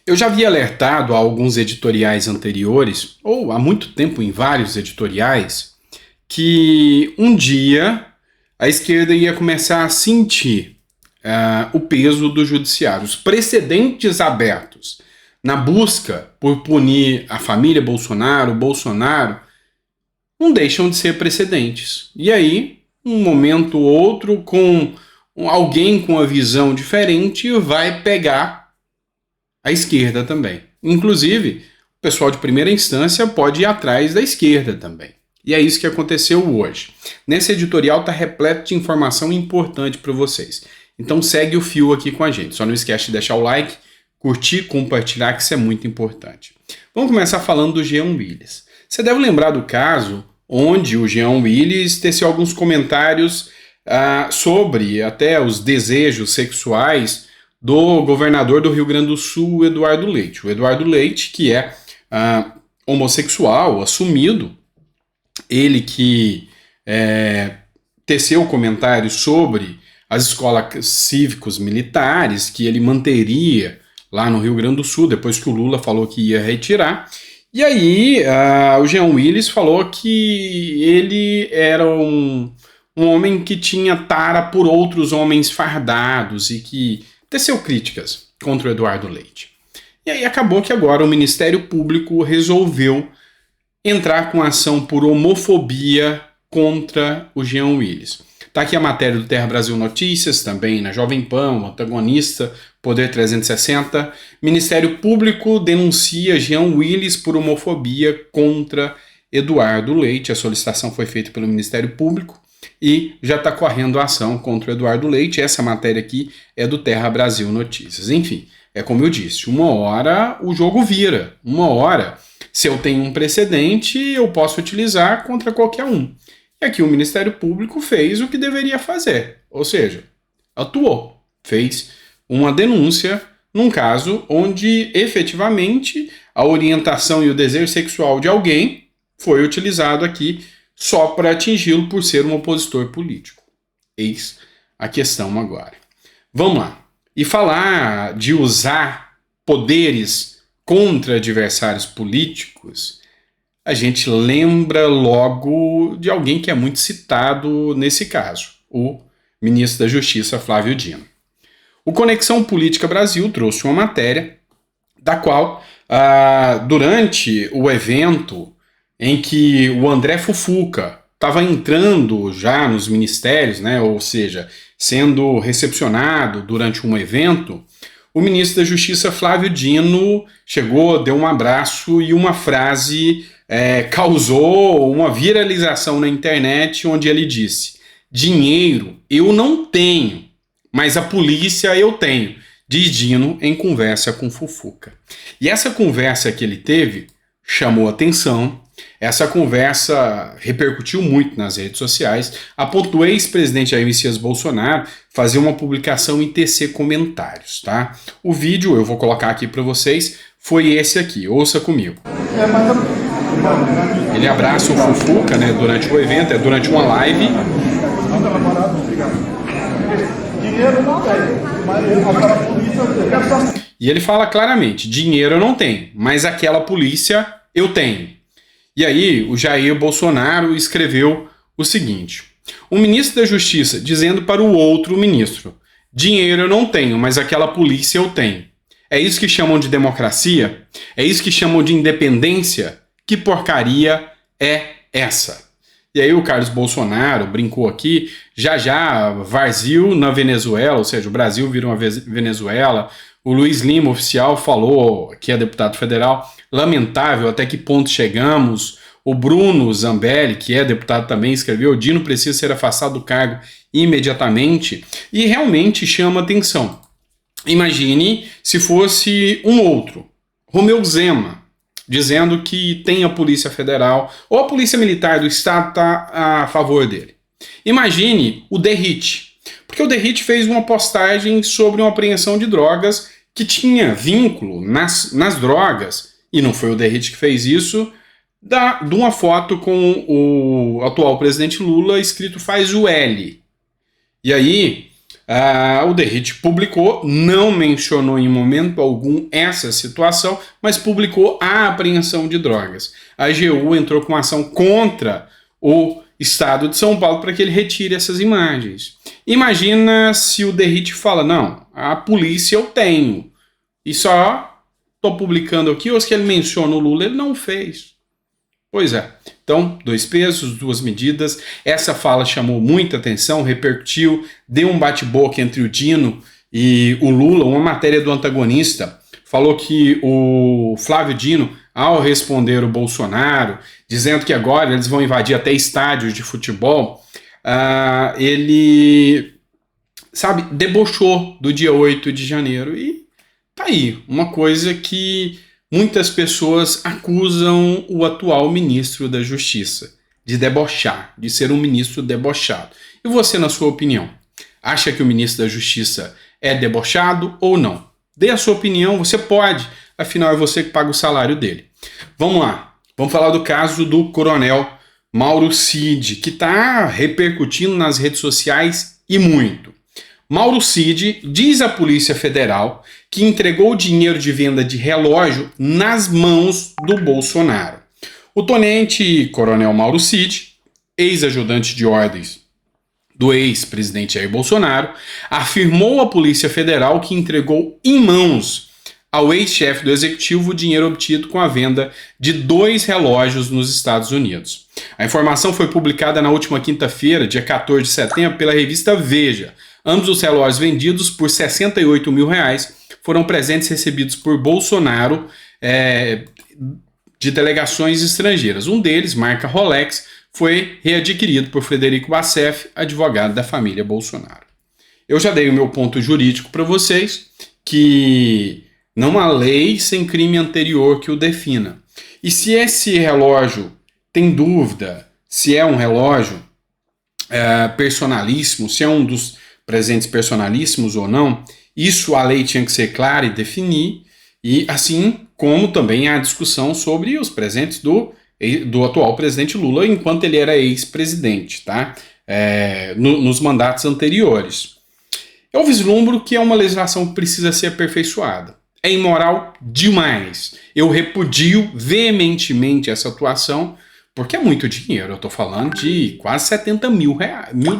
Eu já havia alertado a alguns editoriais anteriores, ou há muito tempo em vários editoriais, que um dia a esquerda ia começar a sentir o peso do judiciário. Os precedentes abertos na busca por punir a família Bolsonaro, o Bolsonaro, não deixam de ser precedentes. E aí, um momento ou outro, com alguém com uma visão diferente, vai pegar a esquerda também. Inclusive, o pessoal de primeira instância pode ir atrás da esquerda também. E é isso que aconteceu hoje. Nesse editorial está repleto de informação importante para vocês. Então segue o fio aqui com a gente. Só não esquece de deixar o like, curtir, compartilhar, que isso é muito importante. Vamos começar falando do Jean Willis. Você deve lembrar do caso onde o Jean Willis teceu alguns comentários sobre até os desejos sexuais do governador do Rio Grande do Sul, Eduardo Leite. O Eduardo Leite, que é homossexual, assumido, ele que teceu comentários sobre as escolas cívicos militares, que ele manteria lá no Rio Grande do Sul, depois que o Lula falou que ia retirar. E aí o Jean Willis falou que ele era um homem que tinha tara por outros homens fardados e que teceu críticas contra o Eduardo Leite. E aí acabou que agora o Ministério Público resolveu entrar com ação por homofobia contra o Jean Willis. Está aqui a matéria do Terra Brasil Notícias, também na Jovem Pan, o antagonista, Poder 360. Ministério Público denuncia Jean Willis por homofobia contra Eduardo Leite. A solicitação foi feita pelo Ministério Público e já está correndo a ação contra o Eduardo Leite. Essa matéria aqui é do Terra Brasil Notícias. Enfim, é como eu disse, uma hora o jogo vira. Uma hora, se eu tenho um precedente, eu posso utilizar contra qualquer um. E aqui o Ministério Público fez o que deveria fazer, ou seja, atuou, fez uma denúncia num caso onde efetivamente a orientação e o desejo sexual de alguém foi utilizado aqui só para atingi-lo por ser um opositor político. Eis a questão agora. Vamos lá. E falar de usar poderes contra adversários políticos, a gente lembra logo de alguém que é muito citado nesse caso, o ministro da Justiça, Flávio Dino. O Conexão Política Brasil trouxe uma matéria da qual, durante o evento em que o André Fufuca estava entrando já nos ministérios, né, ou seja, sendo recepcionado durante um evento, o ministro da Justiça, Flávio Dino, chegou, deu um abraço e uma frase causou uma viralização na internet, onde ele disse: dinheiro eu não tenho, mas a polícia eu tenho, diz Dino em conversa com Fufuca. E essa conversa que ele teve chamou atenção. Essa conversa repercutiu muito nas redes sociais, a ponto do ex-presidente Jair Messias Bolsonaro fazer uma publicação e tecer comentários, tá? O vídeo, eu vou colocar aqui para vocês, foi esse aqui, ouça comigo. Ele abraça o Fufuca, né, durante o evento, durante uma live. E ele fala claramente: dinheiro eu não tenho, mas aquela polícia eu tenho. E aí o Jair Bolsonaro escreveu o seguinte: o ministro da Justiça dizendo para o outro ministro: dinheiro eu não tenho, mas aquela polícia eu tenho. É isso que chamam de democracia? É isso que chamam de independência? Que porcaria é essa? E aí o Carlos Bolsonaro brincou aqui, já Varzil na Venezuela, ou seja, o Brasil vira uma Venezuela. O Luiz Lima, oficial, falou, que é deputado federal, lamentável até que ponto chegamos. O Bruno Zambelli, que é deputado também, escreveu: Dino precisa ser afastado do cargo imediatamente. E realmente chama atenção. Imagine se fosse um outro, Romeu Zema, dizendo que tem a Polícia Federal ou a Polícia Militar do Estado está a favor dele. Imagine o Derrite, porque o Derrite fez uma postagem sobre uma apreensão de drogas que tinha vínculo nas drogas, e não foi o Derrite que fez isso, de uma foto com o atual presidente Lula escrito "faz o L". E aí O Derrite publicou, não mencionou em momento algum essa situação, mas publicou a apreensão de drogas. A AGU entrou com ação contra o Estado de São Paulo para que ele retire essas imagens. Imagina se o Derrite fala, não, a polícia eu tenho, e só estou publicando aqui, ou se ele menciona o Lula, ele não fez. Pois é. Então, 2 pesos, 2 medidas. Essa fala chamou muita atenção, repercutiu, deu um bate-boca entre o Dino e o Lula. Uma matéria do Antagonista falou que o Flávio Dino, ao responder o Bolsonaro, dizendo que agora eles vão invadir até estádios de futebol, ele, debochou do dia 8 de janeiro. E tá aí, uma coisa que muitas pessoas acusam o atual ministro da Justiça de debochar, de ser um ministro debochado. E você, na sua opinião, acha que o ministro da Justiça é debochado ou não? Dê a sua opinião, você pode, afinal é você que paga o salário dele. Vamos lá, vamos falar do caso do coronel Mauro Cid, que está repercutindo nas redes sociais e muito. Mauro Cid diz à Polícia Federal que entregou o dinheiro de venda de relógio nas mãos do Bolsonaro. O tenente-coronel Mauro Cid, ex-ajudante de ordens do ex-presidente Jair Bolsonaro, afirmou à Polícia Federal que entregou em mãos ao ex-chefe do executivo o dinheiro obtido com a venda de 2 relógios nos Estados Unidos. A informação foi publicada na última quinta-feira, dia 14 de setembro, pela revista Veja. Ambos os relógios vendidos por R$68 mil foram presentes recebidos por Bolsonaro de delegações estrangeiras. Um deles, marca Rolex, foi readquirido por Frederico Bassef, advogado da família Bolsonaro. Eu já dei o meu ponto jurídico para vocês, que não há lei sem crime anterior que o defina. E se esse relógio tem dúvida se é um relógio personalíssimo, se é um dos presentes personalíssimos ou não, isso a lei tinha que ser clara e definir, e assim como também há discussão sobre os presentes do atual presidente Lula enquanto ele era ex-presidente, tá? Nos mandatos anteriores. Eu vislumbro que é uma legislação que precisa ser aperfeiçoada. É imoral demais. Eu repudio veementemente essa atuação, porque é muito dinheiro. Eu estou falando de quase 70 mil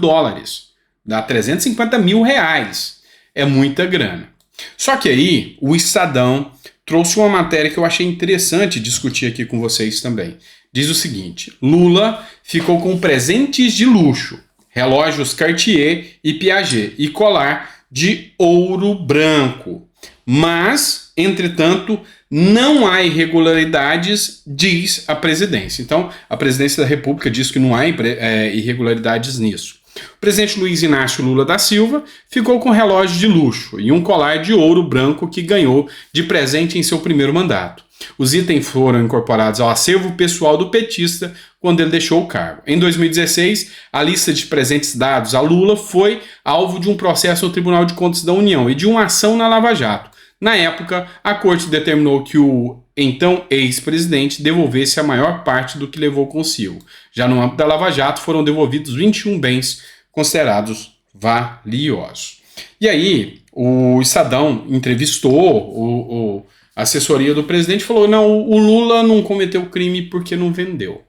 dólares. Dá 350 mil reais. É muita grana. Só que aí, o Estadão trouxe uma matéria que eu achei interessante discutir aqui com vocês também. Diz o seguinte: Lula ficou com presentes de luxo, relógios Cartier e Piaget e colar de ouro branco. Mas, entretanto, não há irregularidades, diz a presidência. Então, a presidência da República diz que não há irregularidades nisso. O presidente Luiz Inácio Lula da Silva ficou com um relógio de luxo e um colar de ouro branco que ganhou de presente em seu primeiro mandato. Os itens foram incorporados ao acervo pessoal do petista quando ele deixou o cargo. Em 2016, a lista de presentes dados a Lula foi alvo de um processo no Tribunal de Contas da União e de uma ação na Lava Jato. Na época, a corte determinou que o então ex-presidente devolvesse a maior parte do que levou consigo. Já no âmbito da Lava Jato, foram devolvidos 21 bens considerados valiosos. E aí, o Estadão entrevistou a assessoria do presidente e falou: não, o Lula não cometeu crime porque não vendeu.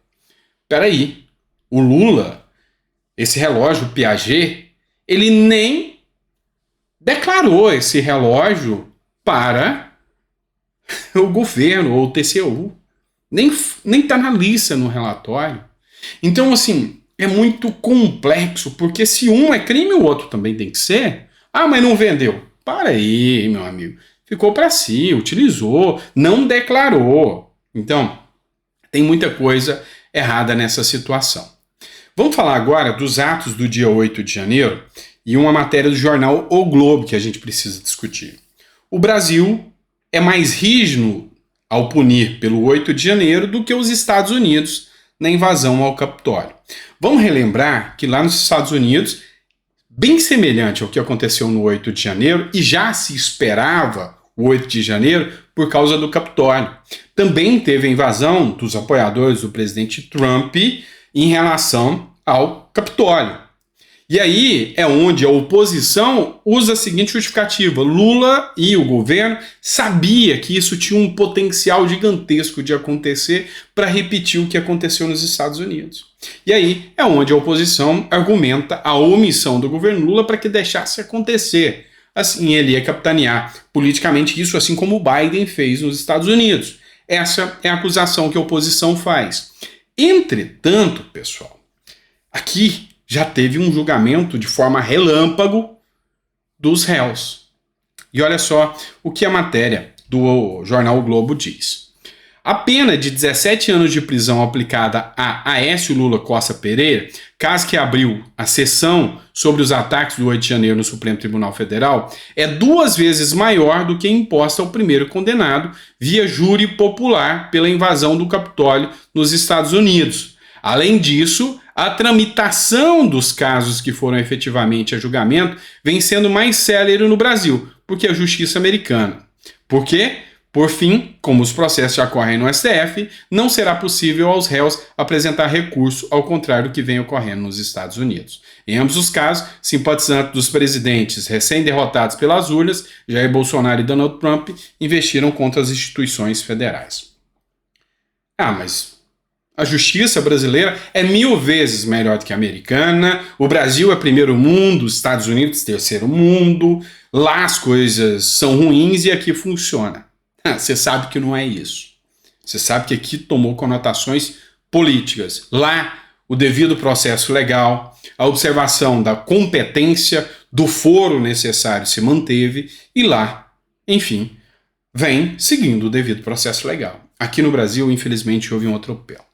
Peraí, o Lula, esse relógio Piaget, ele nem declarou esse relógio para o governo ou o TCU. Nem está na lista no relatório. Então, assim, é muito complexo, porque se um é crime, o outro também tem que ser. Ah, mas não vendeu. Para aí, meu amigo. Ficou para si, utilizou, não declarou. Então, tem muita coisa errada nessa situação. Vamos falar agora dos atos do dia 8 de janeiro e uma matéria do jornal O Globo que a gente precisa discutir. O Brasil é mais rígido ao punir pelo 8 de janeiro do que os Estados Unidos na invasão ao Capitólio. Vamos relembrar que lá nos Estados Unidos, bem semelhante ao que aconteceu no 8 de janeiro, e já se esperava o 8 de janeiro por causa do Capitólio. Também teve a invasão dos apoiadores do presidente Trump em relação ao Capitólio. E aí é onde a oposição usa a seguinte justificativa: Lula e o governo sabia que isso tinha um potencial gigantesco de acontecer para repetir o que aconteceu nos Estados Unidos. E aí é onde a oposição argumenta a omissão do governo Lula para que deixasse acontecer. Assim ele ia capitanear politicamente isso, assim como o Biden fez nos Estados Unidos. Essa é a acusação que a oposição faz. Entretanto, pessoal, aqui já teve um julgamento de forma relâmpago dos réus. E olha só o que a matéria do jornal o Globo diz. A pena de 17 anos de prisão aplicada a Aécio Lula Costa Pereira, caso que abriu a sessão sobre os ataques do 8 de janeiro no Supremo Tribunal Federal, é 2 vezes maior do que imposta ao primeiro condenado via júri popular pela invasão do Capitólio nos Estados Unidos. Além disso, a tramitação dos casos que foram efetivamente a julgamento vem sendo mais célere no Brasil, porque a justiça americana. Por quê? Por fim, como os processos já ocorrem no STF, não será possível aos réus apresentar recurso, ao contrário do que vem ocorrendo nos Estados Unidos. Em ambos os casos, simpatizantes dos presidentes recém-derrotados pelas urnas, Jair Bolsonaro e Donald Trump, investiram contra as instituições federais. Mas a justiça brasileira é 1000 vezes melhor do que a americana, o Brasil é primeiro mundo, os Estados Unidos terceiro mundo, lá as coisas são ruins e aqui funciona. Você sabe que não é isso. Você sabe que aqui tomou conotações políticas. Lá, o devido processo legal, a observação da competência, do foro necessário se manteve, e lá, enfim, vem seguindo o devido processo legal. Aqui no Brasil, infelizmente, houve um atropelo.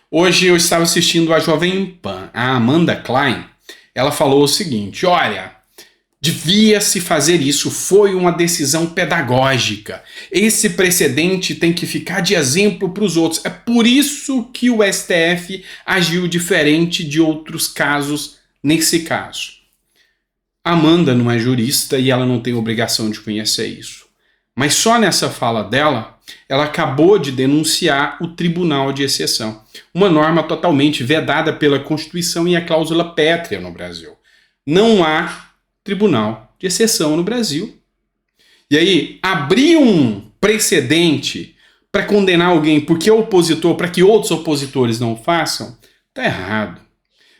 Hoje eu estava assistindo a Jovem Pan, a Amanda Klein. Ela falou o seguinte: olha, devia-se fazer isso, foi uma decisão pedagógica. Esse precedente tem que ficar de exemplo para os outros. É por isso que o STF agiu diferente de outros casos nesse caso. A Amanda não é jurista e ela não tem obrigação de conhecer isso. Mas só nessa fala dela, ela acabou de denunciar o Tribunal de Exceção, uma norma totalmente vedada pela Constituição e a cláusula pétrea no Brasil. Não há Tribunal de Exceção no Brasil. E aí, abrir um precedente para condenar alguém porque é opositor, para que outros opositores não façam, está errado.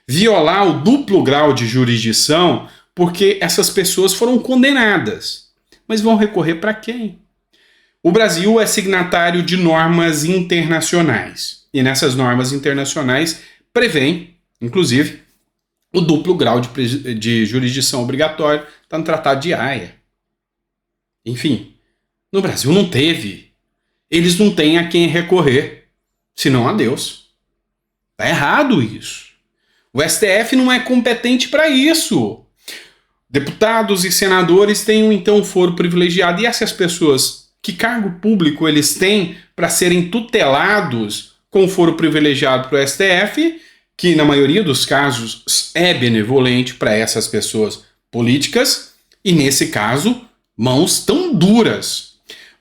Violar o duplo grau de jurisdição porque essas pessoas foram condenadas. Mas vão recorrer para quem? O Brasil é signatário de normas internacionais. E nessas normas internacionais prevêem, inclusive, o duplo grau de jurisdição obrigatório, está no Tratado de Haia. Enfim, no Brasil não teve. Eles não têm a quem recorrer, senão a Deus. Está errado isso. O STF não é competente para isso. Deputados e senadores têm então foro privilegiado. E essas pessoas, que cargo público eles têm para serem tutelados com foro privilegiado para o STF, que na maioria dos casos é benevolente para essas pessoas políticas, e nesse caso, mãos tão duras.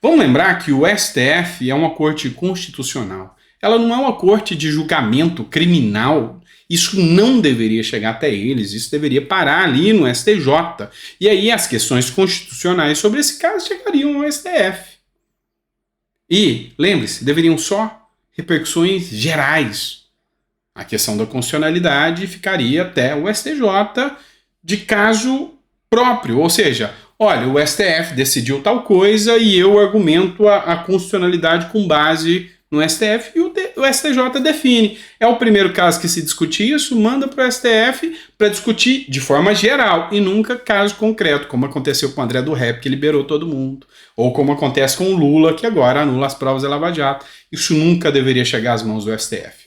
Vamos lembrar que o STF é uma corte constitucional. Ela não é uma corte de julgamento criminal. Isso não deveria chegar até eles, isso deveria parar ali no STJ. E aí as questões constitucionais sobre esse caso chegariam ao STF. E, lembre-se, deveriam só repercussões gerais. A questão da constitucionalidade ficaria até o STJ de caso próprio, ou seja, olha, o STF decidiu tal coisa e eu argumento a constitucionalidade com base no STF e o STJ define. É o primeiro caso que se discute isso, manda para o STF para discutir de forma geral e nunca caso concreto, como aconteceu com o André do Rep, que liberou todo mundo, ou como acontece com o Lula, que agora anula as provas da Lava Jato. Isso nunca deveria chegar às mãos do STF.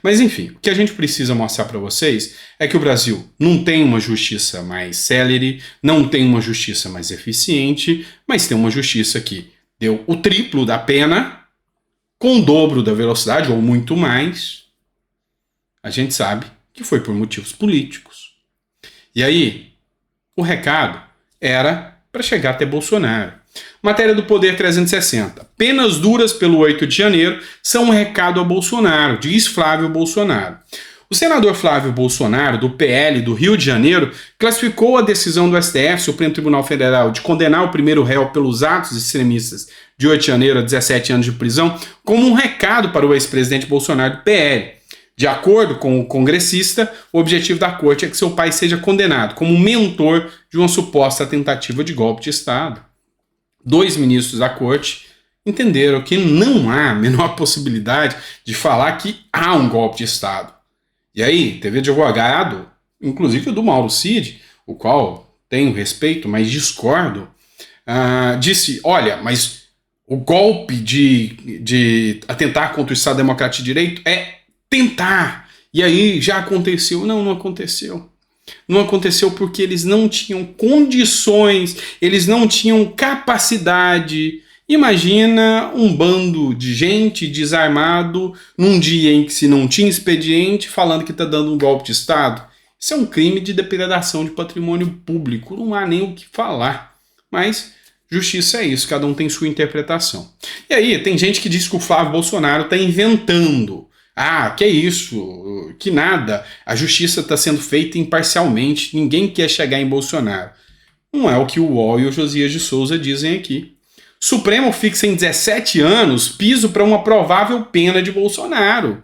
Mas enfim, o que a gente precisa mostrar para vocês é que o Brasil não tem uma justiça mais célere, não tem uma justiça mais eficiente, mas tem uma justiça que deu o triplo da pena, com o dobro da velocidade, ou muito mais. A gente sabe que foi por motivos políticos. E aí, o recado era para chegar até Bolsonaro. Matéria do Poder 360. Penas duras pelo 8 de janeiro são um recado a Bolsonaro, diz Flávio Bolsonaro. O senador Flávio Bolsonaro, do PL do Rio de Janeiro, classificou a decisão do STF, Supremo Tribunal Federal, de condenar o primeiro réu pelos atos extremistas de 8 de janeiro a 17 anos de prisão, como um recado para o ex-presidente Bolsonaro do PL. De acordo com o congressista, o objetivo da corte é que seu pai seja condenado como mentor de uma suposta tentativa de golpe de Estado. 2 ministros da corte entenderam que não há a menor possibilidade de falar que há um golpe de Estado. E aí, teve advogado, inclusive o do Mauro Cid, o qual tenho respeito, mas discordo, disse, olha, mas o golpe de atentar contra o Estado Democrático de Direito é tentar. E aí já aconteceu. Não aconteceu. Não aconteceu porque eles não tinham condições, eles não tinham capacidade. Imagina um bando de gente desarmado num dia em que se não tinha expediente falando que está dando um golpe de Estado. Isso é um crime de depredação de patrimônio público, não há nem o que falar. Mas justiça é isso, cada um tem sua interpretação. E aí tem gente que diz que o Flávio Bolsonaro está inventando. Que é isso, que nada, a justiça está sendo feita imparcialmente, ninguém quer chegar em Bolsonaro. Não é o que o UOL e o Josias de Souza dizem aqui. Supremo fixa em 17 anos piso para uma provável pena de Bolsonaro.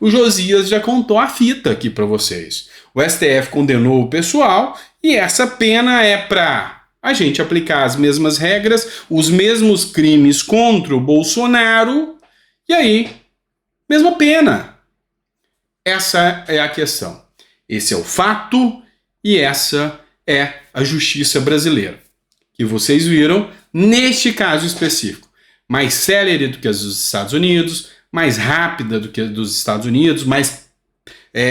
O Josias já contou a fita aqui para vocês. O STF condenou o pessoal e essa pena é para a gente aplicar as mesmas regras, os mesmos crimes contra o Bolsonaro, e aí, mesma pena. Essa é a questão. Esse é o fato e essa é a justiça brasileira. Que vocês viram neste caso específico. Mais célere do que as dos Estados Unidos, mais rápida do que a dos Estados Unidos, mais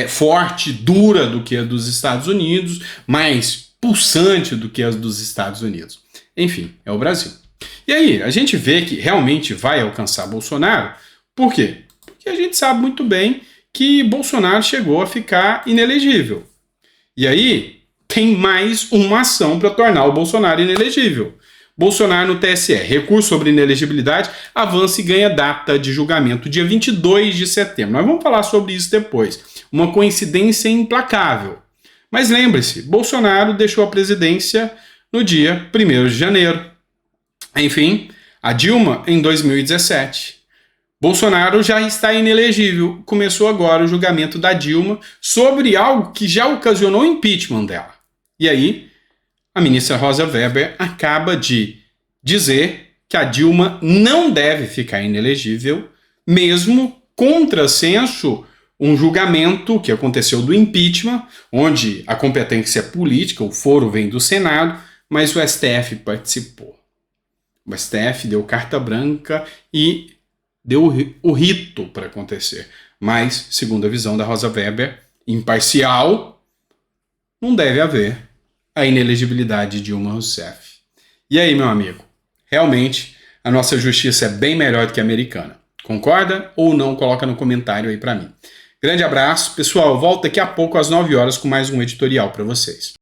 forte, dura do que a dos Estados Unidos, mais pulsante do que as dos Estados Unidos. Enfim, é o Brasil. E aí, a gente vê que realmente vai alcançar Bolsonaro. Por quê? Porque a gente sabe muito bem que Bolsonaro chegou a ficar inelegível. E aí, tem mais uma ação para tornar o Bolsonaro inelegível. Bolsonaro no TSE, recurso sobre inelegibilidade, avança e ganha data de julgamento, dia 22 de setembro. Nós vamos falar sobre isso depois. Uma coincidência implacável. Mas lembre-se, Bolsonaro deixou a presidência no dia 1º de janeiro. Enfim, a Dilma em 2017. Bolsonaro já está inelegível. Começou agora o julgamento da Dilma sobre algo que já ocasionou o impeachment dela. E aí, a ministra Rosa Weber acaba de dizer que a Dilma não deve ficar inelegível, mesmo contrassenso um julgamento que aconteceu do impeachment, onde a competência é política, o foro vem do Senado, mas o STF participou. O STF deu carta branca e deu o rito para acontecer. Mas, segundo a visão da Rosa Weber, imparcial, não deve haver a inelegibilidade de Dilma Rousseff. E aí, meu amigo? Realmente, a nossa justiça é bem melhor do que a americana. Concorda ou não? Coloca no comentário aí para mim. Grande abraço. Pessoal, volto daqui a pouco às 9 horas com mais um editorial para vocês.